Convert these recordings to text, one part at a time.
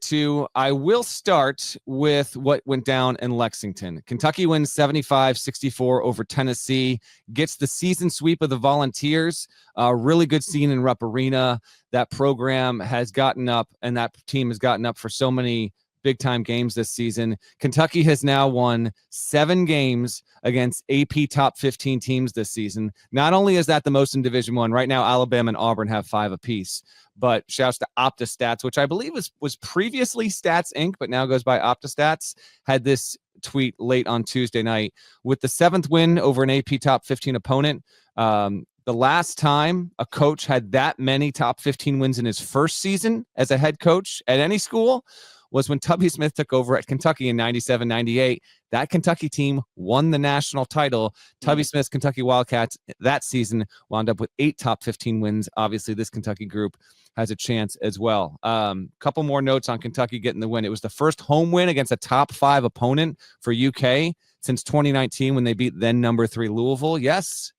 get to. I will start with what went down in Lexington. Kentucky wins 75-64 over Tennessee, gets the season sweep of the Volunteers. Really good scene in Rupp Arena. That program has gotten up, and that team has gotten up for so many big-time games this season. Kentucky has now won 7 games against AP top 15 teams this season. Not only is that the most in Division I, right now Alabama and Auburn have 5 apiece, but shouts to OptaStats, which I believe was previously Stats Inc., but now goes by OptaStats, had this tweet late on Tuesday night. With the 7th win over an AP top 15 opponent, the last time a coach had that many top 15 wins in his first season as a head coach at any school was when Tubby Smith took over at Kentucky in 97-98. That Kentucky team won the national title. Tubby Smith's Kentucky Wildcats that season wound up with 8 top 15 wins. Obviously, this Kentucky group has a chance as well. Couple more notes on Kentucky getting the win. It was the first home win against a top 5 opponent for UK since 2019 when they beat then number 3 Louisville. Yes,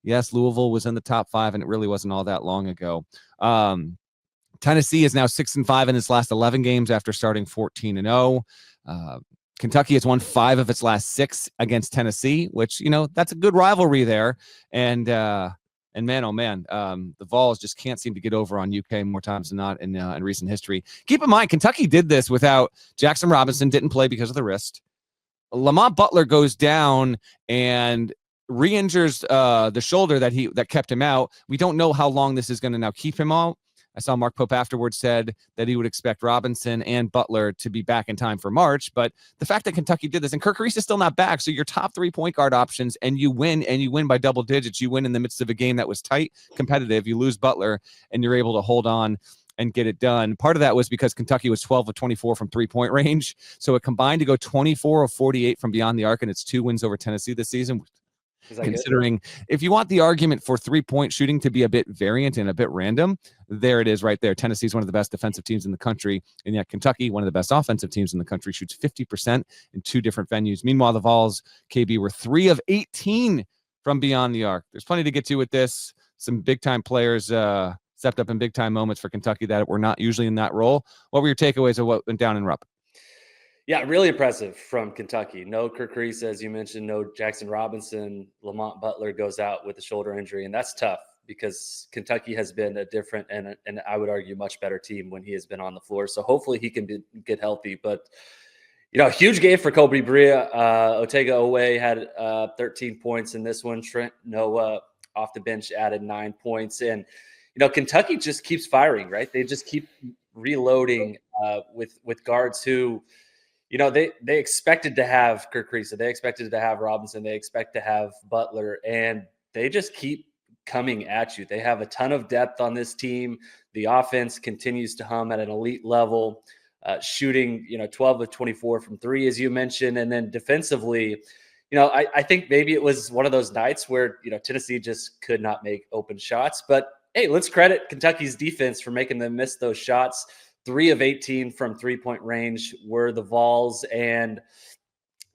Louisville was in the top 5, and it really wasn't all that long ago. Tennessee is now 6-5 in its last 11 games after starting 14-0. Kentucky has won 5 of its last 6 against Tennessee, which, that's a good rivalry there. And man, oh man, the Vols just can't seem to get over on UK more times than not in recent history. Keep in mind, Kentucky did this without Jackson Robinson, didn't play because of the wrist. Lamont Butler goes down and re-injures the shoulder that kept him out. We don't know how long this is going to now keep him out. I saw Mark Pope afterwards said that he would expect Robinson and Butler to be back in time for March. But the fact that Kentucky did this, and Kirk Reese is still not back, so your top 3 point guard options, and you win by double digits. You win in the midst of a game that was tight, competitive. You lose Butler, and you're able to hold on and get it done. Part of that was because Kentucky was 12 of 24 from 3-point range. So it combined to go 24 of 48 from beyond the arc, and it's 2 wins over Tennessee this season. Considering if you want the argument for 3-point shooting to be a bit variant and a bit random, there it is right there. Tennessee is one of the best defensive teams in the country, and yet Kentucky, one of the best offensive teams in the country, shoots 50% in 2 different venues. Meanwhile, the Vols, KB, were 3 of 18 from beyond the arc. There's plenty to get to with this. Some big-time players stepped up in big-time moments for Kentucky that were not usually in that role. What were your takeaways of what went down in Rupp? Yeah, really impressive from Kentucky. No Kirk Reese, as you mentioned, no Jackson Robinson. Lamont Butler goes out with a shoulder injury, and that's tough because Kentucky has been a different and I would argue much better team when he has been on the floor. So hopefully he can get healthy. But, huge game for Kobe Bria. Otega Owe had 13 points in this one. Trent Noah off the bench added 9 points. And, Kentucky just keeps firing, right? They just keep reloading with guards who – they expected to have Kirk Reese, they expected to have Robinson, they expect to have Butler, and they just keep coming at you. They have a ton of depth on this team. The offense continues to hum at an elite level, shooting, 12 of 24 from 3, as you mentioned. And then defensively, I think maybe it was one of those nights where, Tennessee just could not make open shots. But, hey, let's credit Kentucky's defense for making them miss those shots. 3 of 18 from 3-point range were the Vols, and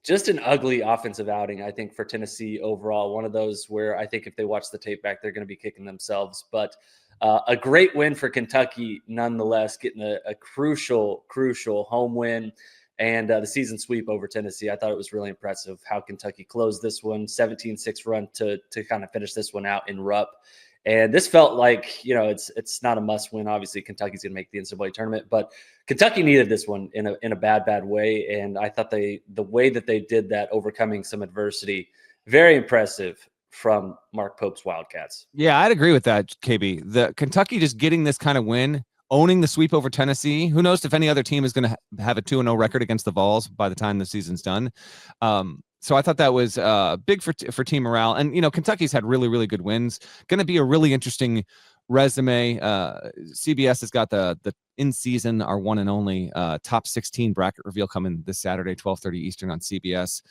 just an ugly offensive outing, I think, for Tennessee overall. One of those where I think if they watch the tape back, they're going to be kicking themselves. But a great win for Kentucky nonetheless, getting a crucial home win and the season sweep over Tennessee. I thought it was really impressive how Kentucky closed this one, 17-6 run to kind of finish this one out in Rupp. And this felt like, it's not a must win. Obviously, Kentucky's going to make the NCAA tournament, but Kentucky needed this one in a bad way. And I thought the way that they did that, overcoming some adversity, very impressive from Mark Pope's Wildcats. Yeah, I'd agree with that, KB. The Kentucky just getting this kind of win, owning the sweep over Tennessee. Who knows if any other team is going to have a 2-0 record against the Vols by the time the season's done. So I thought that was big for team morale. And, Kentucky's had really, really good wins. Going to be a really interesting resume. CBS has got the in-season, our one and only top 16 bracket reveal coming this Saturday, 12:30 Eastern on CBS.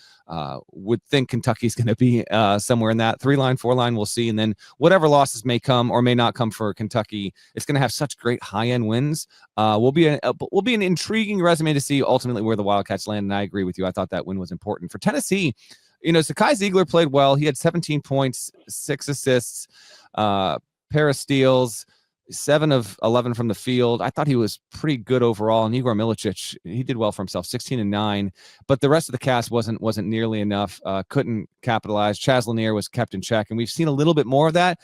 Would think Kentucky's going to be somewhere in that 3-line, 4-line. We'll see. And then whatever losses may come or may not come for Kentucky, it's going to have such great high-end wins. Will be an intriguing resume to see ultimately where the Wildcats land. And I agree with you. I thought that win was important for Tennessee. Sakai Ziegler played well. He had 17 points, 6 assists, pair of steals. 7 of 11 from the field. I thought he was pretty good overall. And Igor Milicic, he did well for himself, 16-9. But the rest of the cast wasn't nearly enough. Couldn't capitalize. Chaz Lanier was kept in check, and we've seen a little bit more of that.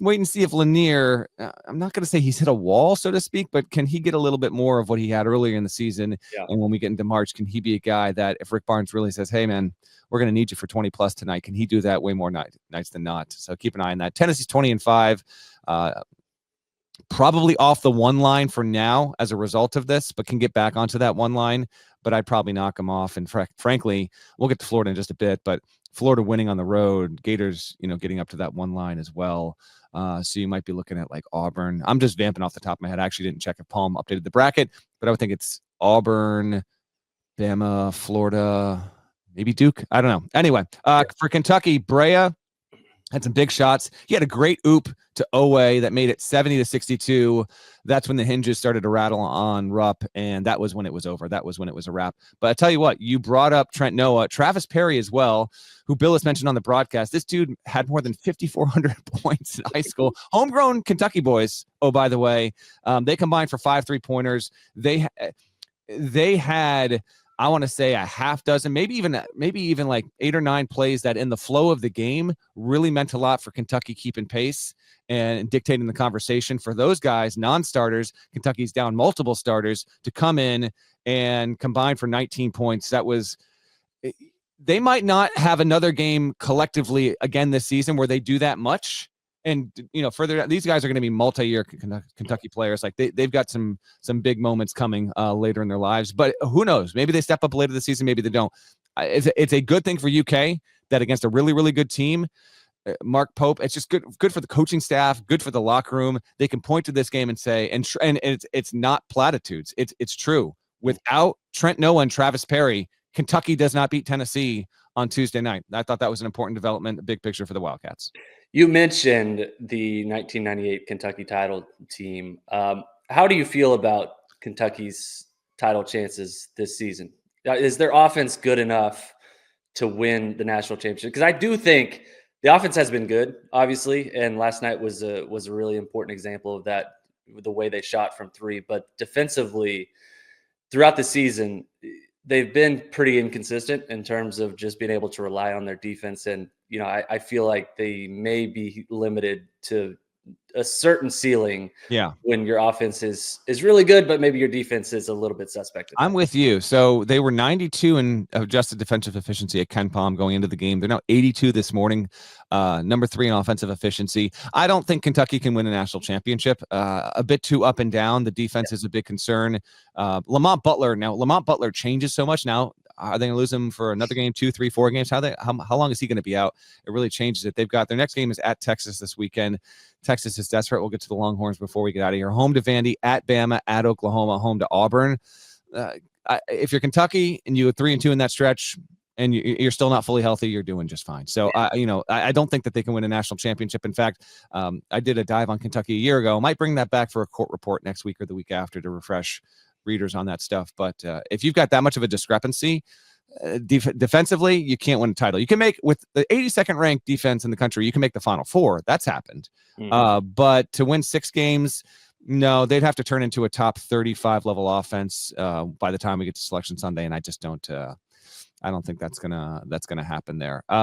Wait and see if Lanier, I'm not going to say he's hit a wall, so to speak, but can he get a little bit more of what he had earlier in the season? Yeah. And when we get into March, can he be a guy that if Rick Barnes really says, hey, man, we're going to need you for 20 plus tonight, can he do that way more nights than not? So keep an eye on that. Tennessee's 20-5. Probably off the one line for now as a result of this, but can get back onto that one line. But I'd probably knock them off. And frankly, we'll get to Florida in just a bit, but Florida winning on the road, Gators, getting up to that one line as well. So you might be looking at like Auburn. I'm just vamping off the top of my head. I actually didn't check if Palm updated the bracket, but I would think it's Auburn, Bama, Florida, maybe Duke. I don't know. Anyway, for Kentucky, Brea had some big shots. He had a great oop to Owe that made it 70-62. That's when the hinges started to rattle on Rupp, and that was when it was over. That was when it was a wrap. But I tell you what, you brought up Trent Noah, Travis Perry as well, who Billis mentioned on the broadcast. This dude had more than 5,400 points in high school. Homegrown Kentucky boys, oh, by the way. They combined for 5 3-pointers. They had, I want to say, a half dozen, maybe even like 8 or 9 plays that in the flow of the game really meant a lot for Kentucky keeping pace and dictating the conversation. For those guys, non-starters, Kentucky's down multiple starters, to come in and combine for 19 points. They might not have another game collectively again this season where they do that much. And, further, these guys are going to be multi-year Kentucky players. Like they've got some big moments coming later in their lives. But who knows? Maybe they step up later this season. Maybe they don't. It's a good thing for UK that against a really, really good team, Mark Pope, it's just good for the coaching staff, good for the locker room. They can point to this game and say, and it's not platitudes. It's true. Without Trent Noah and Travis Perry, Kentucky does not beat Tennessee on Tuesday night. I thought that was an important development, a big picture for the Wildcats. You mentioned the 1998 Kentucky title team. How do you feel about Kentucky's title chances this season? Is their offense good enough to win the national championship? Because I do think the offense has been good, obviously, and last night was a really important example of that, the way they shot from 3. But defensively, throughout the season, they've been pretty inconsistent in terms of just being able to rely on their defense. And, I feel like they may be limited to a certain ceiling when your offense is really good, but maybe your defense is a little bit suspect. I'm with you. So they were 92 in adjusted defensive efficiency at Ken Palm going into the game. They're now 82 this morning, number 3 in offensive efficiency. I don't think Kentucky can win a national championship. A bit too up and down. The defense is a big concern. Lamont Butler changes so much now. Are they going to lose him for another game, 2, 3, 4 games? How long is he going to be out? It really changes it. They've got their next game is at Texas this weekend. Texas is desperate. We'll get to the Longhorns before we get out of here. Home to Vandy, at Bama, at Oklahoma, home to Auburn. If you're Kentucky and you go 3-2 in that stretch and you're still not fully healthy, you're doing just fine. So, I don't think that they can win a national championship. In fact, I did a dive on Kentucky a year ago. I might bring that back for a court report next week or the week after to refresh readers on that stuff. But if you've got that much of a discrepancy defensively, you can't win a title. You can make, with the 82nd ranked defense in the country, you can make the Final Four. That's happened. But to win 6 games, no, they'd have to turn into a top 35 level offense by the time we get to Selection Sunday. And I just don't think that's gonna happen there.